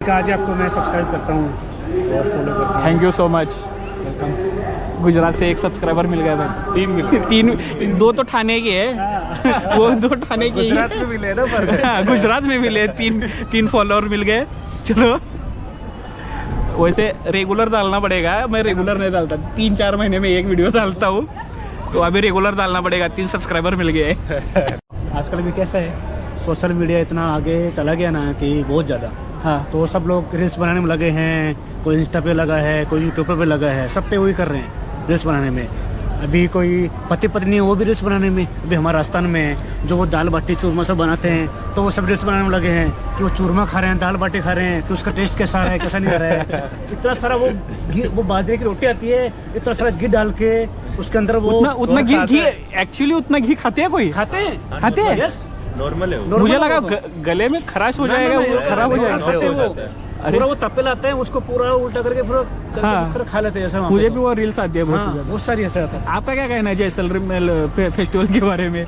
आज आपको मैं सब्सक्राइब करता हूँ और फॉलो करता हूँ। Thank you so much. Welcome. Gujarat से एक सब्सक्राइबर मिल गया भाई। 3 मिल गए। 3 2 तो ठाणे के है वो 2 ठाणे के गुजरात में मिले ना पर गुजरात में मिले 3 फॉलोअर मिल गए। चलो वैसे रेगुलर डालना पड़ेगा, मैं रेगुलर नहीं डालता, 3-4 महीने में एक वीडियो डालता हूँ, तो अभी रेगुलर डालना पड़ेगा। 3 सब्सक्राइबर मिल गए। आजकल भी कैसा है, सोशल मीडिया इतना आगे चला गया ना कि बहुत ज़्यादा। हाँ तो सब लोग रील्स बनाने में लगे हैं, कोई इंस्टा पे लगा है, कोई यूट्यूब पे लगा है, सब पे वही कर रहे हैं रील्स बनाने में। अभी कोई पति पत्नी है वो भी रील्स बनाने में। अभी हमारे राजस्थान में जो वो दाल बाटी चूरमा सब बनाते हैं तो वो सब रील्स बनाने में लगे हैं कि वो चूरमा खा रहे हैं, दाल बाटी खा रहे हैं, कि उसका टेस्ट कैसा है कैसा नहीं आ रहा है। इतना सारा वो बाजरे की रोटी आती है, इतना सारा घी डाल के उसके अंदर वो उतना घी एक्चुअली उतना घी खाते हैं कोई? खाते हैं। खाते हैं? यस, नॉर्मल है वो। मुझे लगा गले में खराश हो जाएगा, वो खराब हो जाएगा। पूरा वो तपे लाते हैं, उसको पूरा उल्टा करके पूरा हाँ। खा लेते हैं ऐसा। मुझे भी वो रील्स आती है बहुत हाँ, ज्यादा। बहुत सारी ऐसा आता है। आपका क्या कहना है जैसलमेर फेस्टिवल के बारे में?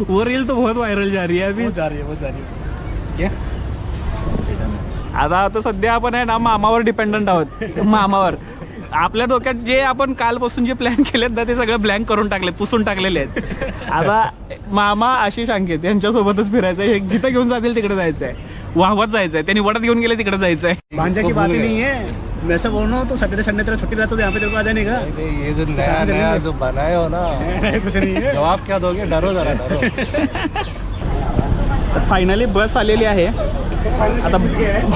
वो रील तो बहुत व्हायरल जा रही है अभी। वो जा रही है क्या? आता तो सध्या आपण आहे ना मामावर डिपेंडंट आहोत। मामावर आपल्या डोक्यात जे आपण कालपासून जे प्लॅन केलेत ना ते सगळं ब्लँक करून टाकलेत, पुसून टाकलेले आहेत। आता मामा आशिष अंकित यांच्यासोबतच फिरायचं आहे, जिथं घेऊन जातील तिकडे जायचं आहे, वाहवत जायचं आहे, त्यांनी वडात घेऊन गेले तिकडे जायचं आहे। भांजा की बात ही नहीं है, वैसा बोल रहा हूँ तो सैटरडे संडे तेरा छुट्टी रहता तो यहाँ पे तेरे को आ जाने का। ये जो नया जो बनाए हो ना, कुछ नहीं है। जवाब क्या दोगे? डरो जरा डरो। फायनली बस आलेली आहे आता।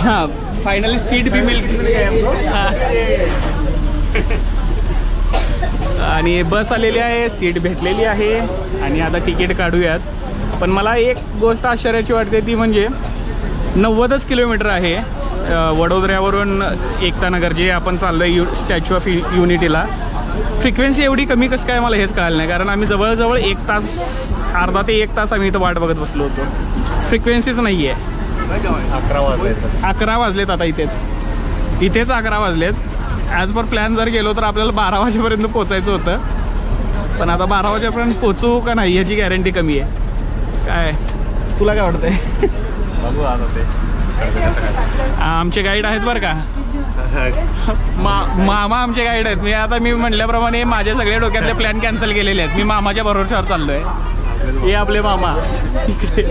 हां फायनली सीट भी मिल आणि बस आलेली आहे, सीट भेटलेली आहे आणि आता तिकीट काढूयात। पण मला एक गोष्ट आश्चर्याची वाटते ती म्हणजे 90 किलोमीटर आहे वडोदऱ्यावरून एकतानगर जे आपण चाललोय स्टॅच्यू ऑफ युनिटीला। फ्रिक्वेन्सी एवढी कमी कसं काय मला हेच कळलं नाही, कारण आम्ही जवळजवळ 1 तास, अर्धा ते 1 तास आम्ही इथं वाट बघत बसलो होतो। फ्रिक्वेन्सीच नाही आहे। 11 वाजलेत आता इथेच 11 वाजलेत। ॲज पर प्लॅन जर गेलो तर आपल्याला 12 वाजेपर्यंत पोचायचं होतं, पण आता 12 वाजेपर्यंत पोचू का नाही याची गॅरंटी कमी आहे। काय तुला काय वाटतंय? बघू आता ते आमचे गाईड आहेत बरं का, मामा आमचे गाईड आहेत। मी म्हटल्याप्रमाणे माझे सगळे डोक्यातले प्लॅन कॅन्सल केलेले आहेत, मी मामाच्या भरोश्यावर चाललोय। हे आपले मामा इकडे